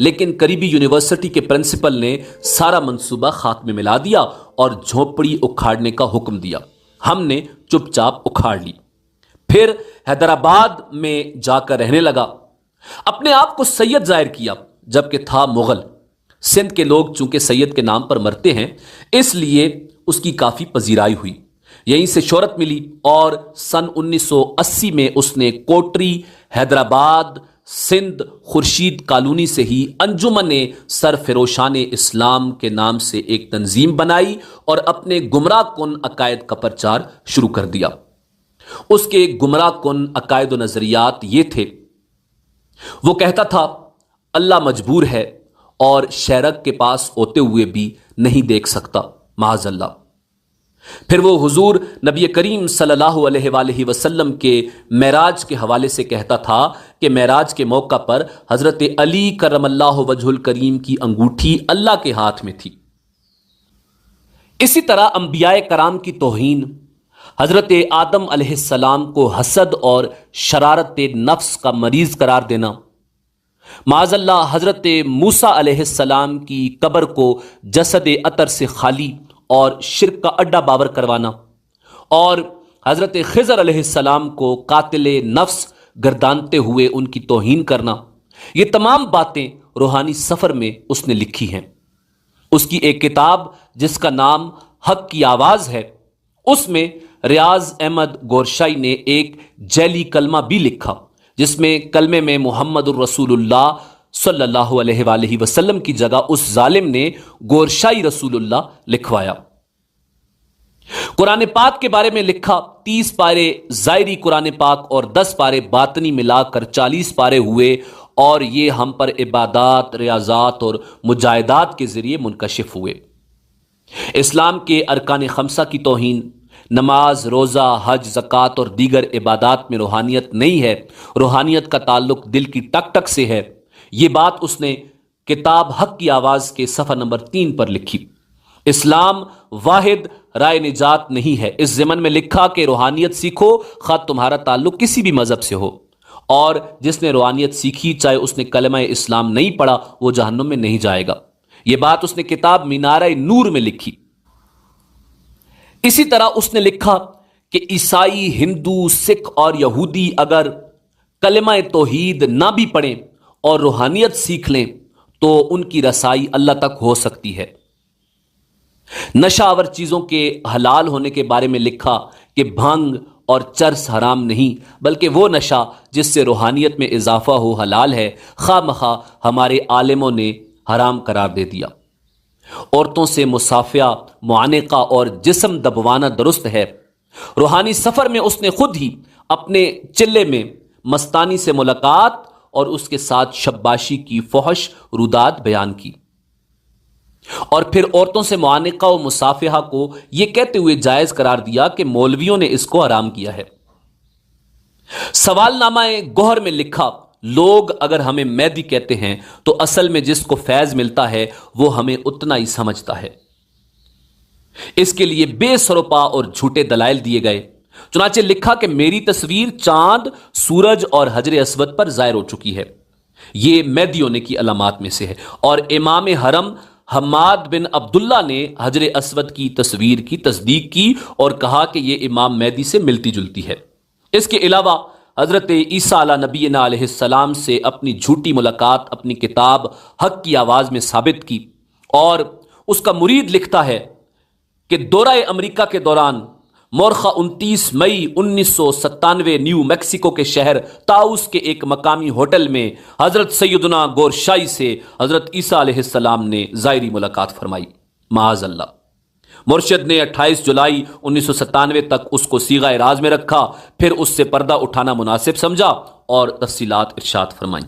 لیکن قریبی یونیورسٹی کے پرنسپل نے سارا منصوبہ خاک میں ملا دیا اور جھونپڑی اکھاڑنے کا حکم دیا۔ ہم نے چپ چاپ اکھاڑ لی، پھر حیدرآباد میں جا کر رہنے لگا۔ اپنے آپ کو سید ظاہر کیا جبکہ تھا مغل۔ سندھ کے لوگ چونکہ سید کے نام پر مرتے ہیں اس لیے اس کی کافی پذیرائی ہوئی، یہیں سے شہرت ملی، اور سن 1980 میں اس نے کوٹری، حیدرآباد، سندھ خورشید کالونی سے ہی انجمن سرفروشان اسلام کے نام سے ایک تنظیم بنائی اور اپنے گمراہ کن عقائد کا پرچار شروع کر دیا۔ اس کے گمراہ کن عقائد و نظریات یہ تھے، وہ کہتا تھا اللہ مجبور ہے اور شہرک کے پاس ہوتے ہوئے بھی نہیں دیکھ سکتا، معاذ اللہ۔ پھر وہ حضور نبی کریم صلی اللہ علیہ وآلہ وسلم کے معراج کے حوالے سے کہتا تھا کہ معراج کے موقع پر حضرت علی کرم اللہ وجہ الکریم کی انگوٹھی اللہ کے ہاتھ میں تھی۔ اسی طرح انبیاء کرام کی توہین، حضرت آدم علیہ السلام کو حسد اور شرارت نفس کا مریض قرار دینا، معاذ اللہ حضرت موسیٰ علیہ السلام کی قبر کو جسد عطر سے خالی اور شرک کا اڈا باور کروانا، اور حضرت خضر علیہ السلام کو قاتل نفس گردانتے ہوئے ان کی توہین کرنا، یہ تمام باتیں روحانی سفر میں اس نے لکھی ہیں۔ اس کی ایک کتاب جس کا نام حق کی آواز ہے، اس میں ریاض احمد گورشائی نے ایک جعلی کلمہ بھی لکھا جس میں کلمے میں محمد الرسول اللہ صلی اللہ علیہ وآلہ وسلم کی جگہ اس ظالم نے گورشائی رسول اللہ لکھوایا۔ قرآن پاک کے بارے میں لکھا 30 پارے ظاہری قرآن پاک اور 10 پارے باطنی ملا کر 40 پارے ہوئے، اور یہ ہم پر عبادات، ریاضات اور مجاہدات کے ذریعے منکشف ہوئے۔ اسلام کے ارکان خمسہ کی توہین، نماز، روزہ، حج، زکوٰۃ اور دیگر عبادات میں روحانیت نہیں ہے، روحانیت کا تعلق دل کی ٹک ٹک سے ہے، یہ بات اس نے کتاب حق کی آواز کے صفحہ نمبر 3 پر لکھی۔ اسلام واحد رائے نجات نہیں ہے، اس ضمن میں لکھا کہ روحانیت سیکھو خواہ تمہارا تعلق کسی بھی مذہب سے ہو، اور جس نے روحانیت سیکھی چاہے اس نے کلمہ اسلام نہیں پڑھا وہ جہنم میں نہیں جائے گا۔ یہ بات اس نے کتاب مینارہ نور میں لکھی۔ اسی طرح اس نے لکھا کہ عیسائی، ہندو، سکھ اور یہودی اگر کلمہ توحید نہ بھی پڑھیں اور روحانیت سیکھ لیں تو ان کی رسائی اللہ تک ہو سکتی ہے۔ نشہ آور چیزوں کے حلال ہونے کے بارے میں لکھا کہ بھنگ اور چرس حرام نہیں بلکہ وہ نشہ جس سے روحانیت میں اضافہ ہو حلال ہے، خواہ مخواہ ہمارے عالموں نے حرام قرار دے دیا۔ عورتوں سے مصافحہ، معانقہ اور جسم دبوانا درست ہے۔ روحانی سفر میں اس نے خود ہی اپنے چلے میں مستانی سے ملاقات اور اس کے ساتھ شباشی کی فحش رودات بیان کی، اور پھر عورتوں سے معانقہ و مصافحہ کو یہ کہتے ہوئے جائز قرار دیا کہ مولویوں نے اس کو حرام کیا ہے۔ سوال نامہ گوہر میں لکھا، لوگ اگر ہمیں میدی کہتے ہیں تو اصل میں جس کو فیض ملتا ہے وہ ہمیں اتنا ہی سمجھتا ہے۔ اس کے لیے بے سروپا اور جھوٹے دلائل دیے گئے۔ چنانچہ لکھا کہ میری تصویر چاند، سورج اور حجر اسود پر ظاہر ہو چکی ہے، یہ میدی ہونے کی علامات میں سے ہے، اور امام حرم حماد بن عبداللہ نے حجر اسود کی تصویر کی تصدیق کی اور کہا کہ یہ امام مہدی سے ملتی جلتی ہے۔ اس کے علاوہ حضرت عیسیٰ علیہ نبینا علیہ السلام سے اپنی جھوٹی ملاقات اپنی کتاب حق کی آواز میں ثابت کی، اور اس کا مرید لکھتا ہے کہ دورہ امریکہ کے دوران مورخہ 29 مئی 1997 نیو میکسیکو کے شہر تاؤس کے ایک مقامی ہوٹل میں حضرت سیدنا گورشائی سے حضرت عیسیٰ علیہ السلام نے ظاہری ملاقات فرمائی، معاذ اللہ۔ مرشد نے 28 جولائی 1997 تک اس کو صیغہ راز میں رکھا، پھر اس سے پردہ اٹھانا مناسب سمجھا اور تفصیلات ارشاد فرمائیں۔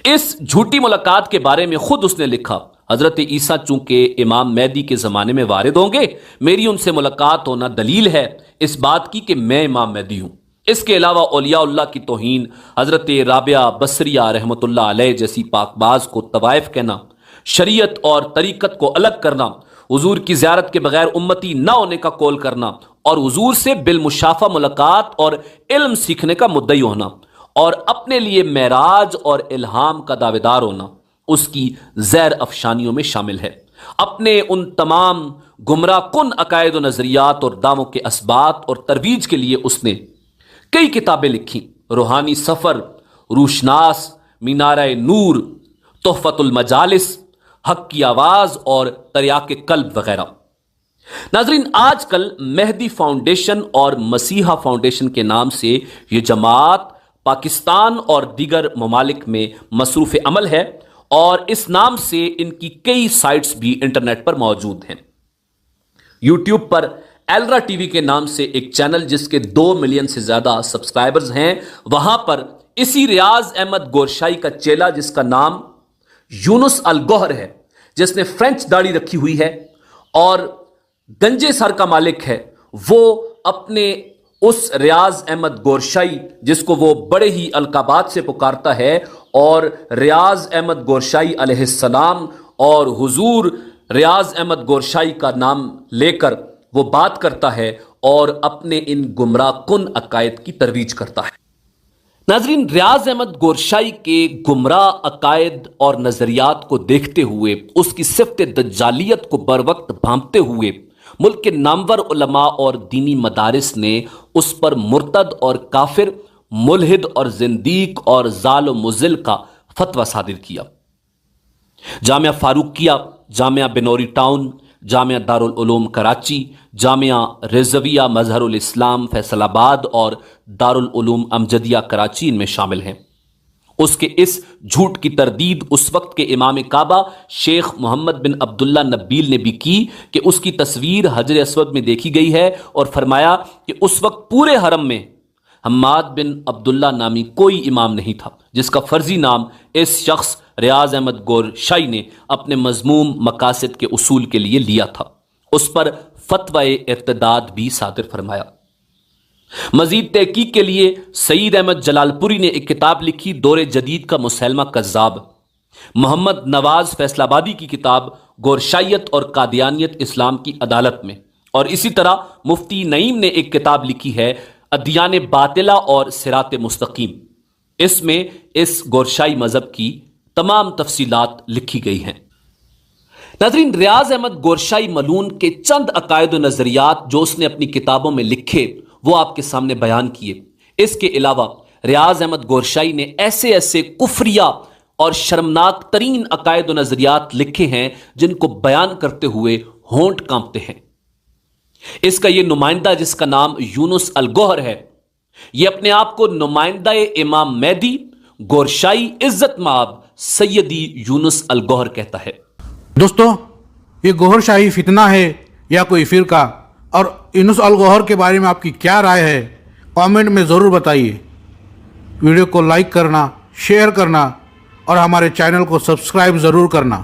اس جھوٹی ملاقات کے بارے میں خود اس نے لکھا، حضرت عیسیٰ چونکہ امام مہدی کے زمانے میں وارد ہوں گے، میری ان سے ملاقات ہونا دلیل ہے اس بات کی کہ میں امام مہدی ہوں۔ اس کے علاوہ اولیاء اللہ کی توہین، حضرت رابعہ بصریہ رحمۃ اللہ علیہ جیسی پاک باز کو طوائف کہنا، شریعت اور طریقت کو الگ کرنا، حضور کی زیارت کے بغیر امتی نہ ہونے کا قول کرنا، اور حضور سے بالمشافہ ملاقات اور علم سیکھنے کا مدعی ہونا، اور اپنے لیے معراج اور الہام کا دعوے دار ہونا اس کی زیر افشانیوں میں شامل ہے۔ اپنے ان تمام گمراہ کن عقائد و نظریات اور دعووں کے اثبات اور ترویج کے لیے اس نے کئی کتابیں لکھی: روحانی سفر، روشناس، مینارہ نور، تحفۃ المجالس، حق کی آواز اور تریاق قلب وغیرہ۔ ناظرین، آج کل مہدی فاؤنڈیشن اور مسیحا فاؤنڈیشن کے نام سے یہ جماعت پاکستان اور دیگر ممالک میں مصروف عمل ہے، اور اس نام سے ان کی کئی سائٹس بھی انٹرنیٹ پر موجود ہیں۔ یوٹیوب پر ایلرا ٹی وی کے نام سے ایک چینل جس کے 2 ملین سے زیادہ سبسکرائبرز ہیں، وہاں پر اسی ریاض احمد گورشائی کا چیلا جس کا نام یونس الگوہر ہے، جس نے فرینچ داڑھی رکھی ہوئی ہے اور گنجے سر کا مالک ہے، وہ اپنے اس ریاض احمد گورشائی جس کو وہ بڑے ہی القابات سے پکارتا ہے، اور ریاض احمد گورشائی علیہ السلام اور حضور ریاض احمد گورشائی کا نام لے کر وہ بات کرتا ہے اور اپنے ان گمراہ کن عقائد کی ترویج کرتا ہے۔ ناظرین، ریاض احمد گورشائی کے گمراہ عقائد اور نظریات کو دیکھتے ہوئے، اس کی صفت دجالیت کو بر وقت بھانپتے ہوئے، ملک کے نامور علماء اور دینی مدارس نے اس پر مرتد اور کافر، ملحد اور زندیق اور ضال و مضل کا فتویٰ صادر کیا۔ جامعہ فاروقیہ، جامعہ بنوری ٹاؤن، جامعہ دارالعلوم کراچی، جامعہ رضویہ مظہر الاسلام فیصل آباد اور دارالعلوم امجدیہ کراچی ان میں شامل ہیں۔ اس کے اس جھوٹ کی تردید اس وقت کے امام کعبہ شیخ محمد بن عبداللہ نبیل نے بھی کی کہ اس کی تصویر حجر اسود میں دیکھی گئی ہے، اور فرمایا کہ اس وقت پورے حرم میں حماد بن عبداللہ نامی کوئی امام نہیں تھا جس کا فرضی نام اس شخص ریاض احمد گورشائی نے اپنے مذموم مقاصد کے اصول کے لیے لیا تھا۔ اس پر فتوی ارتداد بھی صادر فرمایا۔ مزید تحقیق کے لیے سعید احمد جلال پوری نے ایک کتاب لکھی، دور جدید کا مسلمہ کذاب۔ محمد نواز فیصل آبادی کی کتاب گورشائیت اور قادیانیت اسلام کی عدالت میں، اور اسی طرح مفتی نعیم نے ایک کتاب لکھی ہے، ادیان باطلہ اور صراط مستقیم۔ اس میں اس گورشائی مذہب کی تمام تفصیلات لکھی گئی ہیں۔ ناظرین، ریاض احمد گورشائی ملعون کے چند عقائد و نظریات جو اس نے اپنی کتابوں میں لکھے وہ آپ کے سامنے بیان کیے۔ اس کے علاوہ ریاض احمد گورشائی نے ایسے ایسے کفریہ اور شرمناک ترین عقائد و نظریات لکھے ہیں جن کو بیان کرتے ہوئے ہونٹ کانپتے ہیں۔ اس کا یہ نمائندہ جس کا نام یونس الگوہر ہے، یہ اپنے آپ کو نمائندہ امام مہدی گورشائی عزت مآب سیدی یونس الگوہر کہتا ہے۔ دوستو، یہ گوہر شاہی فتنہ ہے یا کوئی فرقہ، اور یونس الگوہر کے بارے میں آپ کی کیا رائے ہے؟ کامنٹ میں ضرور بتائیے۔ ویڈیو کو لائک کرنا، شیئر کرنا اور ہمارے چینل کو سبسکرائب ضرور کرنا۔